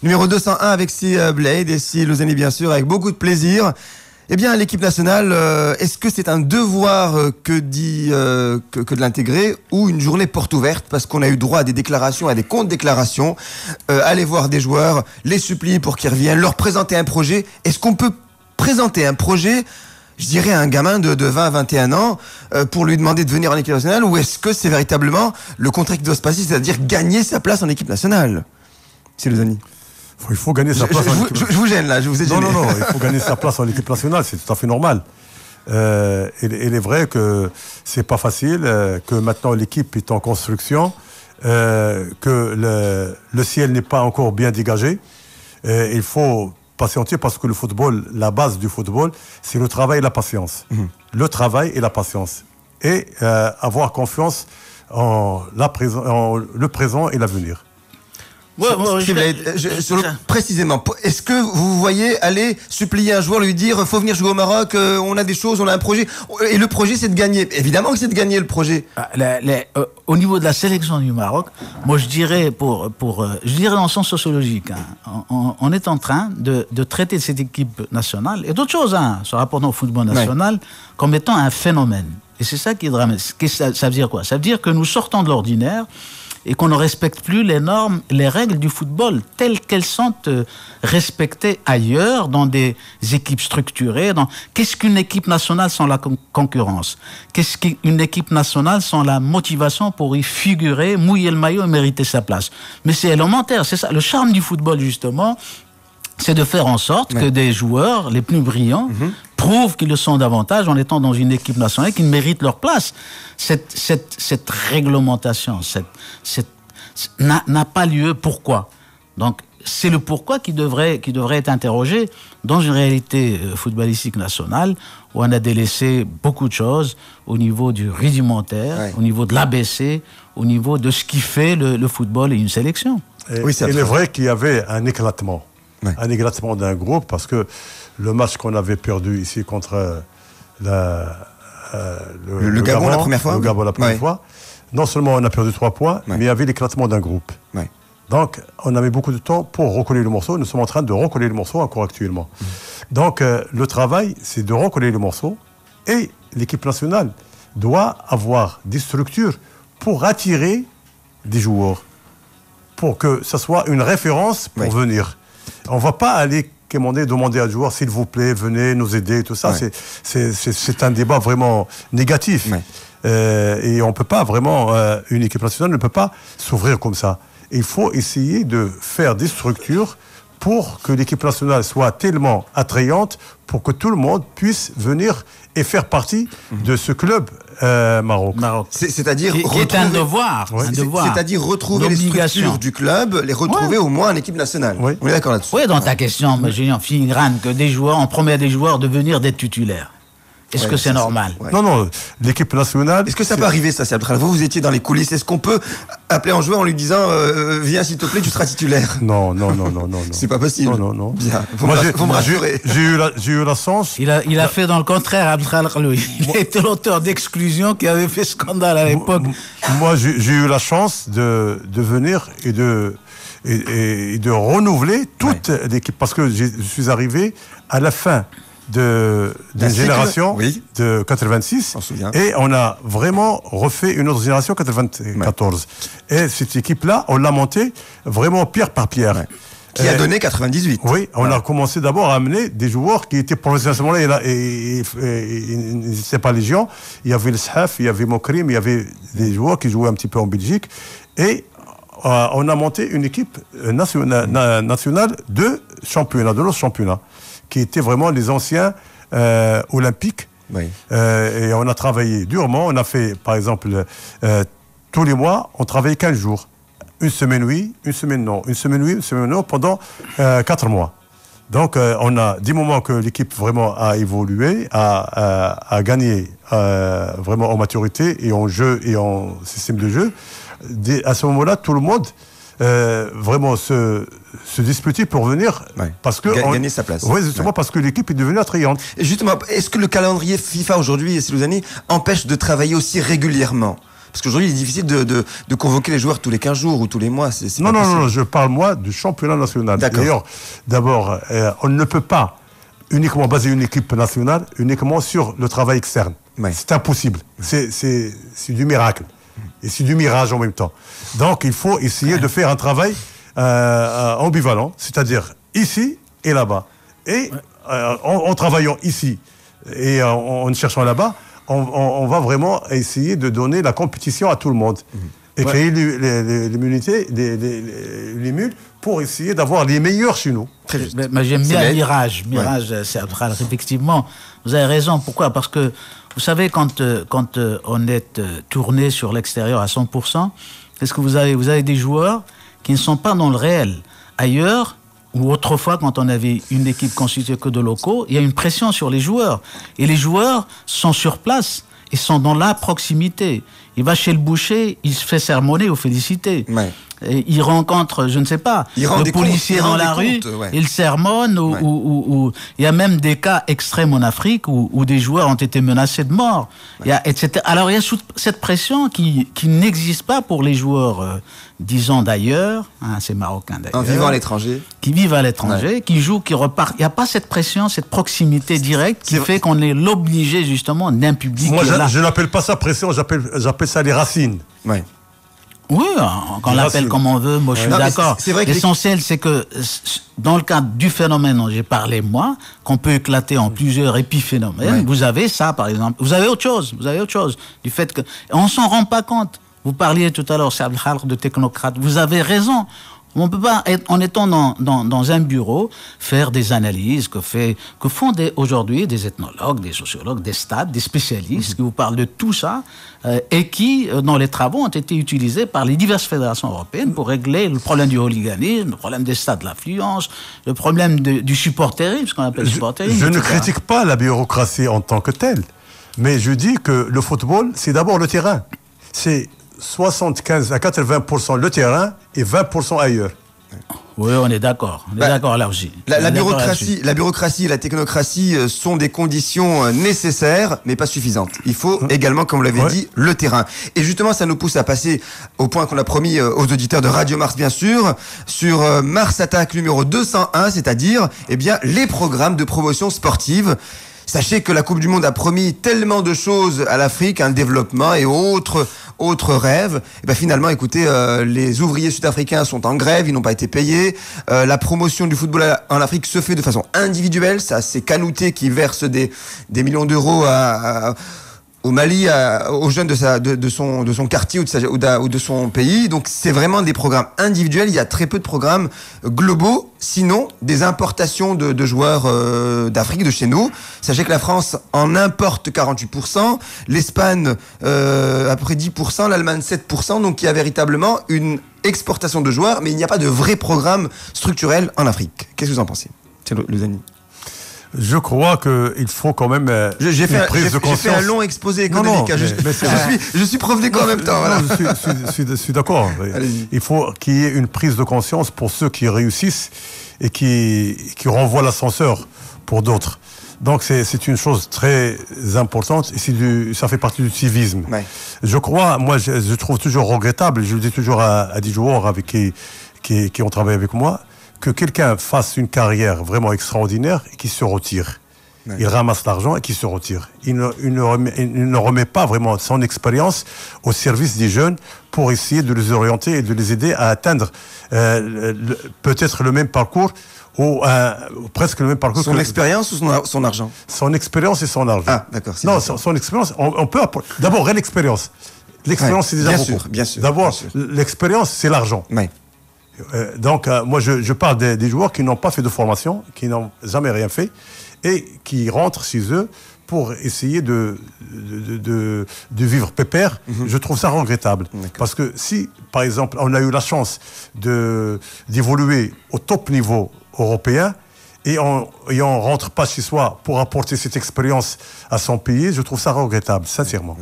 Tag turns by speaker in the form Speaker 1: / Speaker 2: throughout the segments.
Speaker 1: Numéro 201 avec Si Blade et Si Louzani, bien sûr, avec beaucoup de plaisir. Eh bien, l'équipe nationale, est-ce que c'est un devoir que de l'intégrer ou une journée porte ouverte parce qu'on a eu droit à des déclarations, à des contre-déclarations, aller voir des joueurs, les supplier pour qu'ils reviennent, leur présenter un projet. Est-ce qu'on peut présenter un projet, je dirais, à un gamin de 20 à 21 ans pour lui demander de venir en équipe nationale, ou est-ce que c'est véritablement le contrat qui doit se passer, c'est-à-dire gagner sa place en équipe nationale? C'est Louzani.
Speaker 2: Il faut gagner sa place en équipe nationale.
Speaker 1: Je vous gêne là, je vous ai gêné.
Speaker 2: Non, il faut gagner sa place en équipe nationale, c'est tout à fait normal. Il est vrai que c'est pas facile, que maintenant l'équipe est en construction, que le ciel n'est pas encore bien dégagé. Il faut patienter parce que le football, la base du football, c'est le travail et la patience. Le travail et la patience. Et avoir confiance en le présent et l'avenir.
Speaker 1: Précisément, est-ce que vous voyez aller supplier un joueur, lui dire faut venir jouer au Maroc, on a des choses, on a un projet, et le projet c'est de gagner? Évidemment que c'est de gagner le projet.
Speaker 3: Au niveau de la sélection du Maroc, moi je dirais je dirais dans le sens sociologique, on est en train de traiter cette équipe nationale et d'autres choses, se rapportant au football national, comme étant un phénomène. Et c'est ça qui est dramatique. Ça veut dire quoi? Ça veut dire que nous sortons de l'ordinaire et qu'on ne respecte plus les normes, les règles du football telles qu'elles sont respectées ailleurs, dans des équipes structurées. Qu'est-ce qu'une équipe nationale sans la concurrence? Qu'est-ce qu'une équipe nationale sans la motivation pour y figurer, mouiller le maillot et mériter sa place? Mais c'est élémentaire, c'est ça. Le charme du football, justement, c'est de faire en sorte que des joueurs les plus brillants prouvent qu'ils le sont davantage en étant dans une équipe nationale, qu'ils méritent leur place. Cette réglementation n'a pas lieu. Pourquoi? Donc, c'est le pourquoi qui devrait être interrogé dans une réalité footballistique nationale où on a délaissé beaucoup de choses au niveau du rudimentaire, au niveau de l'ABC, au niveau de ce qui fait le football et une sélection.
Speaker 2: Il est vrai qu'il y avait un éclatement. Un éclatement d'un groupe, parce que le match qu'on avait perdu ici contre le Gabon la première fois, non seulement on a perdu 3 points, mais il y avait l'éclatement d'un groupe. Donc on avait beaucoup de temps pour recoller le morceau. Nous sommes en train de recoller le morceau encore actuellement. Donc le travail, c'est de recoller le morceau, et l'équipe nationale doit avoir des structures pour attirer des joueurs, pour que ça soit une référence pour venir. On ne va pas aller demander à des joueurs, s'il vous plaît, venez nous aider, tout ça. C'est un débat vraiment négatif. Et on ne peut pas vraiment, une équipe nationale ne peut pas s'ouvrir comme ça. Il faut essayer de faire des structures pour que l'équipe nationale soit tellement attrayante pour que tout le monde puisse venir et faire partie de ce club Maroc.
Speaker 1: C'est-à-dire
Speaker 3: qui est un devoir.
Speaker 1: C'est-à-dire retrouver les structures du club, les retrouver au moins en équipe nationale. On est d'accord là-dessus.
Speaker 3: Oui, dans ta question, j'ai en filigrane que on promet à des joueurs de venir d'être titulaires. Est-ce que c'est normal?
Speaker 2: Non, l'équipe nationale...
Speaker 1: Est-ce que ça peut arriver, ça, Abdelkhaled? Vous étiez dans les coulisses. Est-ce qu'on peut appeler un joueur en lui disant viens, s'il te plaît, tu seras titulaire?
Speaker 2: Non.
Speaker 1: C'est pas possible.
Speaker 2: Non.
Speaker 1: Bien. Vous me rassurez.
Speaker 2: J'ai eu la chance...
Speaker 3: Il a fait dans le contraire, Abdelkhaled. Il était l'auteur d'exclusion qui avait fait scandale à l'époque.
Speaker 2: Moi, j'ai eu la chance de venir et de renouveler toute l'équipe. Parce que je suis arrivé à la fin d'une génération de 86, et on a vraiment refait une autre génération 94. Et cette équipe-là, on l'a montée vraiment pierre par pierre.
Speaker 1: Qui a donné 98.
Speaker 2: Oui, on a commencé d'abord à amener des joueurs qui étaient professionnels et n'étaient pas légion. Il y avait le Shaf, il y avait Mokrim, il y avait des joueurs qui jouaient un petit peu en Belgique. Et on a monté une équipe nationale de championnat, de notre championnat, qui étaient vraiment les anciens olympiques. Et on a travaillé durement. On a fait, par exemple, tous les mois, on travaillait 15 jours. Une semaine oui, une semaine non. Une semaine oui, une semaine non, pendant 4 mois. Donc, on a des moments que l'équipe vraiment a évolué, a gagné vraiment en maturité et en jeu et en système de jeu. À ce moment-là, tout le monde vraiment se disputer pour venir parce que
Speaker 1: gagner sa place.
Speaker 2: Oui, justement parce que l'équipe est devenue attrayante.
Speaker 1: Et justement, est-ce que le calendrier FIFA aujourd'hui, Louzani, empêche de travailler aussi régulièrement? Parce qu'aujourd'hui, il est difficile de convoquer les joueurs tous les 15 jours ou tous les mois.
Speaker 2: Non, je parle, moi, du championnat national. D'ailleurs, on ne peut pas uniquement baser une équipe nationale uniquement sur le travail externe. Ouais. C'est impossible. C'est du miracle. Et c'est du mirage en même temps. Donc, il faut essayer de faire un travail ambivalent, c'est-à-dire ici et là-bas. Et en travaillant ici et en cherchant là-bas, on va vraiment essayer de donner la compétition à tout le monde. Et créer l'immunité, l'émule, pour essayer d'avoir les meilleurs chez nous.
Speaker 3: Mais j'aime bien Mirage. Mirage, c'est effectivement, vous avez raison. Pourquoi ? Parce que, vous savez, quand on est tourné sur l'extérieur à 100%, qu'est-ce que vous avez ? Vous avez des joueurs qui ne sont pas dans le réel. Ailleurs, ou autrefois, quand on avait une équipe constituée que de locaux, il y a une pression sur les joueurs. Et les joueurs sont sur place. Ils sont dans la proximité. Il va chez le boucher, il se fait sermonner ou féliciter. Ouais. Et il rencontre, je ne sais pas, le policier dans la rue, il sermonne, ou il y a même des cas extrêmes en Afrique où des joueurs ont été menacés de mort, etc. Alors il y a cette pression qui n'existe pas pour les joueurs, disons d'ailleurs, c'est marocain d'ailleurs.
Speaker 1: En vivant à l'étranger.
Speaker 3: Qui vivent à l'étranger, qui jouent, qui repartent. Il n'y a pas cette pression, cette proximité directe qui fait qu'on est l'obligé justement d'un public.
Speaker 2: Moi, je n'appelle pas ça pression, j'appelle ça les racines.
Speaker 3: Ouais. Oui, qu'on l'appelle comme on veut, moi je suis d'accord. C'est vrai que l'essentiel, c'est que dans le cadre du phénomène dont j'ai parlé moi, qu'on peut éclater en plusieurs épiphénomènes, vous avez ça par exemple, vous avez autre chose, du fait que on s'en rend pas compte. Vous parliez tout à l'heure, Saad Khalr, de technocrate, vous avez raison. On ne peut pas, en étant dans un bureau, faire des analyses que font aujourd'hui des ethnologues, des sociologues, des stades, des spécialistes qui vous parlent de tout ça et qui, dans les travaux, ont été utilisés par les diverses fédérations européennes pour régler le problème du hooliganisme, le problème des stades de l'affluence, le problème du supporterisme, ce qu'on appelle le supporterisme.
Speaker 2: Je ne critique pas la bureaucratie en tant que telle, mais je dis que le football, c'est d'abord le terrain. C'est 75 à 80% le terrain et 20% ailleurs.
Speaker 3: Oui, on est d'accord. On est d'accord là aussi.
Speaker 1: La bureaucratie et la technocratie sont des conditions nécessaires, mais pas suffisantes. Il faut également, comme vous l'avez dit, le terrain. Et justement, ça nous pousse à passer au point qu'on a promis aux auditeurs de Radio Mars, bien sûr, sur Mars Attack numéro 201, c'est-à-dire, les programmes de promotion sportive. Sachez que la Coupe du Monde a promis tellement de choses à l'Afrique, un développement et autres rêves. Et finalement, écoutez, les ouvriers sud-africains sont en grève, ils n'ont pas été payés. La promotion du football en Afrique se fait de façon individuelle. Ça, c'est Kanouté qui verse des millions d'euros au Mali, aux jeunes de son quartier ou de son pays. Donc c'est vraiment des programmes individuels. Il y a très peu de programmes globaux, sinon des importations de joueurs d'Afrique, de chez nous. Sachez que la France en importe 48%, l'Espagne à peu près 10%, l'Allemagne 7%. Donc il y a véritablement une exportation de joueurs, mais il n'y a pas de vrai programme structurel en Afrique. Qu'est-ce que vous en pensez, Luzani ?
Speaker 2: Je crois qu'il faut quand même
Speaker 1: j'ai fait un long exposé économique. Je suis prof d'éco en même temps. Voilà.
Speaker 2: Je suis d'accord. Il faut qu'il y ait une prise de conscience pour ceux qui réussissent et qui renvoient l'ascenseur pour d'autres. Donc c'est une chose très importante et ça fait partie du civisme. Ouais. Je crois, moi je trouve toujours regrettable, je le dis toujours à des joueurs avec qui ont travaillé avec moi, que quelqu'un fasse une carrière vraiment extraordinaire et qui se retire. Ouais. Il ramasse l'argent et qui se retire. Il ne remet pas vraiment son expérience au service des jeunes pour essayer de les orienter et de les aider à atteindre peut-être le même parcours ou presque le même parcours.
Speaker 1: Son expérience ou son argent ?
Speaker 2: Son expérience et son argent.
Speaker 1: Ah, d'accord.
Speaker 2: Non, son expérience, on peut apporter. D'abord, l'expérience. L'expérience, c'est déjà beaucoup.
Speaker 1: Bien sûr.
Speaker 2: D'abord, l'expérience, c'est l'argent.
Speaker 1: Ouais.
Speaker 2: Donc, moi, je parle des joueurs qui n'ont pas fait de formation, qui n'ont jamais rien fait, et qui rentrent chez eux pour essayer de vivre pépère. Je trouve ça regrettable. D'accord. Parce que si, par exemple, on a eu la chance d'évoluer au top niveau européen, et on rentre pas chez soi pour apporter cette expérience à son pays, je trouve ça regrettable, sincèrement.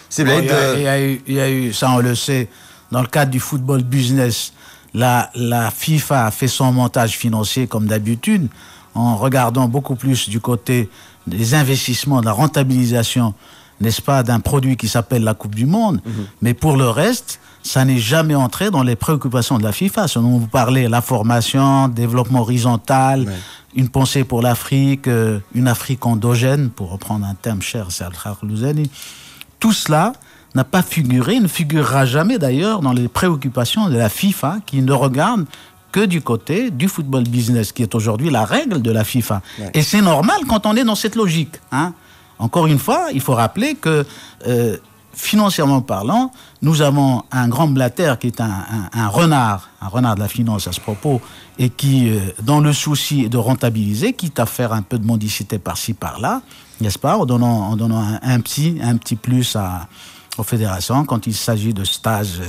Speaker 3: C'est bien. Il y a eu, ça on le sait, dans le cadre du football business, la FIFA a fait son montage financier comme d'habitude, en regardant beaucoup plus du côté des investissements, de la rentabilisation n'est-ce pas, d'un produit qui s'appelle la Coupe du Monde. Mais pour le reste, ça n'est jamais entré dans les préoccupations de la FIFA. Ce dont vous parlez, la formation, développement horizontal, une pensée pour l'Afrique, une Afrique endogène, pour reprendre un terme cher, c'est Al-Kharlouzani. Tout cela n'a pas figuré, ne figurera jamais d'ailleurs dans les préoccupations de la FIFA, qui ne regarde que du côté du football business, qui est aujourd'hui la règle de la FIFA. Et c'est normal quand on est dans cette logique. Encore une fois, il faut rappeler que financièrement parlant, nous avons un grand Blatter qui est un renard de la finance à ce propos, et qui, dans le souci de rentabiliser, quitte à faire un peu de mendicité par-ci, par-là, n'est-ce pas, en donnant un petit plus aux fédérations quand il s'agit de stages,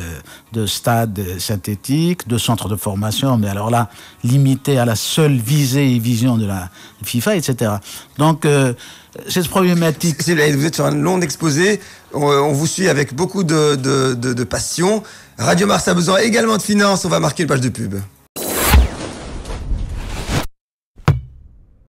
Speaker 3: de stades synthétiques, de centres de formation, mais alors là, limité à la seule visée et vision de la FIFA, etc. Donc, cette problématique...
Speaker 1: Vous êtes sur un long exposé, on vous suit avec beaucoup de passion. Radio Mars a besoin également de finances, on va marquer une page de pub.